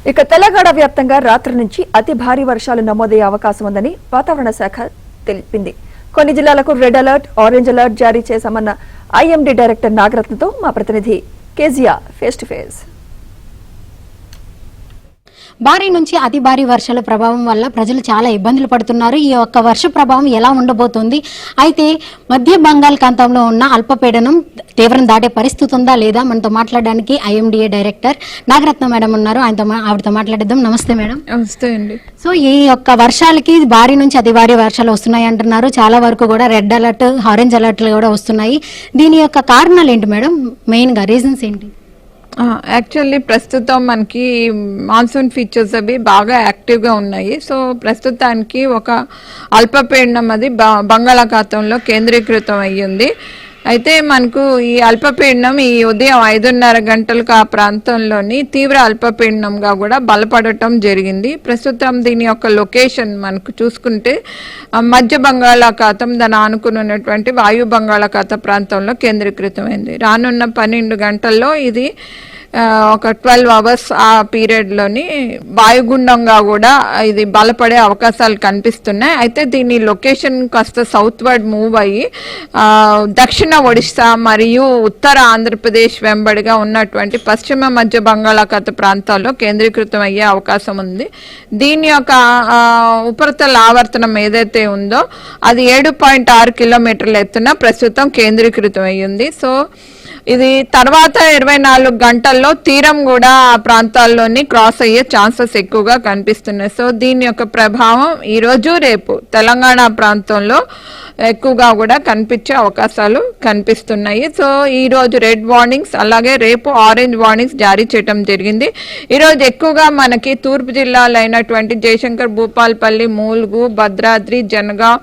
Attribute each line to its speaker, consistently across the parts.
Speaker 1: ఇక తెలంగాణ వ్యాప్తంగా రాత్రి నుంచి అతి భారీ వర్షాలు నమోదయ్యే అవకాశం ఉందని వాతావరణ శాఖ తెలిపింది. కొన్ని జిల్లాలకు రెడ్ అలర్ట్, ఆరెంజ్ అలర్ట్ జారీ చేశామన్న ఐఎండీ డైరెక్టర్ నాగరత్నతో మా ప్రతినిధి కేజియా ఫేస్ టు ఫేస్.
Speaker 2: భారీ నుంచి అతి భారీ వర్షాల ప్రభావం వల్ల ప్రజలు చాలా ఇబ్బందులు పడుతున్నారు. ఈ యొక్క వర్ష ప్రభావం ఎలా ఉండబోతోంది, అయితే మధ్య బంగాళాఖాతంలో ఉన్న అల్పపీడనం తీవ్రం దాటే పరిస్థితి ఉందా లేదా మనతో మాట్లాడడానికి ఐఎండిఏ డైరెక్టర్ నాగరత్న మేడం ఉన్నారు. ఆవిడతో మాట్లాడేద్దాం. నమస్తే మేడం.
Speaker 3: నమస్తే అండి.
Speaker 2: సో ఈ యొక్క వర్షాలకి భారీ నుంచి అతి భారీ వర్షాలు వస్తున్నాయి అంటున్నారు. చాలా వరకు కూడా రెడ్ అలర్ట్, ఆరెంజ్ అలర్ట్లు కూడా వస్తున్నాయి. దీని యొక్క కారణాలు ఏంటి మేడం? మెయిన్గా రీజన్స్ ఏంటి?
Speaker 3: యాక్చువల్లీ ప్రస్తుతం మనకి మాన్సూన్ ఫీచర్స్ అవి బాగా యాక్టివ్గా ఉన్నాయి. సో ప్రస్తుతానికి ఒక అల్పపీడనం అది బంగాళాఖాతంలో కేంద్రీకృతం అయ్యింది. అయితే మనకు ఈ అల్పపీడనం ఈ ఉదయం 5:30 గంటలకు ఆ ప్రాంతంలోని తీవ్ర అల్పపీడనంగా కూడా బలపడటం జరిగింది. ప్రస్తుతం దీని యొక్క లొకేషన్ మనకు చూసుకుంటే మధ్య బంగాళాఖాతం దాన్ని ఆనుకున్నటువంటి వాయు బంగాళాఖాత ప్రాంతంలో కేంద్రీకృతమైంది. రానున్న 12 గంటల్లో ఇది ఒక 12 అవర్స్ ఆ పీరియడ్లోని వాయుగుండంగా కూడా ఇది బలపడే అవకాశాలు కనిపిస్తున్నాయి. అయితే దీని లొకేషన్ కాస్త సౌత్ వర్డ్ మూవ్ అయ్యి దక్షిణ ఒడిశా మరియు ఉత్తర ఆంధ్రప్రదేశ్ వెంబడిగా ఉన్నటువంటి పశ్చిమ మధ్య బంగాళాఖాత ప్రాంతాల్లో కేంద్రీకృతం అయ్యే అవకాశం ఉంది. దీని యొక్క ఉపరితల ఆవర్తనం ఏదైతే ఉందో అది 7.6 కిలోమీటర్ల ఎత్తున ప్రస్తుతం కేంద్రీకృతం అయ్యింది. సో ఇది తర్వాత 24 గంటల్లో తీరం కూడా ఆ ప్రాంతాల్లోని క్రాస్ అయ్యే ఛాన్సెస్ ఎక్కువగా కనిపిస్తున్నాయి. సో దీని యొక్క ప్రభావం ఈరోజు రేపు తెలంగాణ ప్రాంతంలో ఎక్కువగా కూడా కనిపించే అవకాశాలు కనిపిస్తున్నాయి. సో ఈరోజు రెడ్ వార్నింగ్స్ అలాగే రేపు ఆరెంజ్ వార్నింగ్స్ జారీ చేయడం జరిగింది. ఈరోజు ఎక్కువగా మనకి తూర్పు జిల్లాలు అయినటువంటి జయశంకర్, భూపాల్పల్లి, మూలుగు, భద్రాద్రి, జనగాం,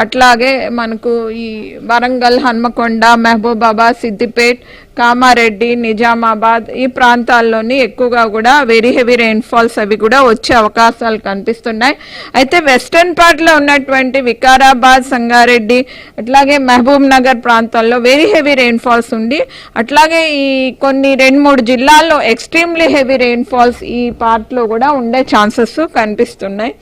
Speaker 3: అట్లాగే మనకు ఈ వరంగల్, హన్మకొండ, మహబూబాబాద్, సిద్దిపేట్, కామారెడ్డి, నిజామాబాద్ ఈ ప్రాంతాల్లోని ఎక్కువగా కూడా వెరీ హెవీ రెయిన్ఫాల్స్ అవి కూడా వచ్చే అవకాశాలు కనిపిస్తున్నాయి. అయితే వెస్టర్న్ పార్ట్లో ఉన్నటువంటి వికారాబాద్, సంగారెడ్డి అట్లాగే మహబూబ్ నగర్ ప్రాంతాల్లో వెరీ హెవీ రెయిన్ఫాల్స్ ఉండి అట్లాగే ఈ కొన్ని 2-3 జిల్లాల్లో ఎక్స్ట్రీమ్లీ హెవీ రెయిన్ఫాల్స్ ఈ పార్ట్లో కూడా ఉండే ఛాన్సెస్ కనిపిస్తున్నాయి.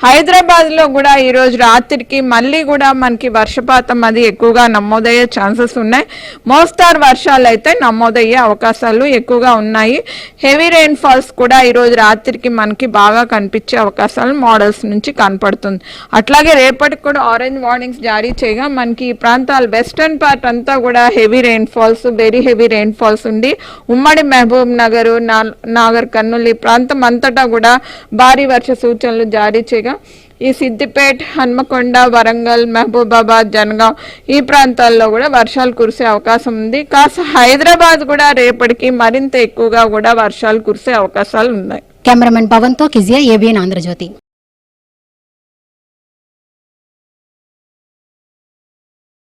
Speaker 3: హైదరాబాద్లో కూడా ఈరోజు రాత్రికి మళ్ళీ కూడా మనకి వర్షపాతం అది ఎక్కువగా నమోదయ్యే ఛాన్సెస్ ఉన్నాయి. మోస్తారు వర్షాలు అయితే నమోదయ్యే అవకాశాలు ఎక్కువగా ఉన్నాయి. హెవీ రెయిన్ ఫాల్స్ కూడా ఈరోజు రాత్రికి మనకి బాగా కనిపించే అవకాశాలు మోడల్స్ నుంచి కనపడుతుంది. అట్లాగే రేపటికి కూడా ఆరెంజ్ వార్నింగ్స్ జారీ చేయగా మనకి ఈ ప్రాంతాలు వెస్టర్న్ పార్ట్ అంతా కూడా heavy rain falls, very heavy rain falls ఉండి ఉమ్మడి మహబూబ్ నగర్, నాగర్ కర్నూలు ఈ ప్రాంతం అంతటా కూడా భారీ వర్ష సూచనలు జారీ చేయగా ఈ సిద్దిపేట్, హన్మకొండ, వరంగల్, మహబూబాబాద్, జనగాం ఈ ప్రాంతాల్లో కూడా వర్షాలు కురిసే అవకాశం ఉంది. కాస్త హైదరాబాద్ కూడా రేపటికి మరింత ఎక్కువగా కూడా వర్షాలు కురిసే అవకాశాలు ఉన్నాయి.
Speaker 2: కెమెరామెన్ పవన్ తో కిజియా, ఏబిఎన్ ఆంధ్రజ్యోతి.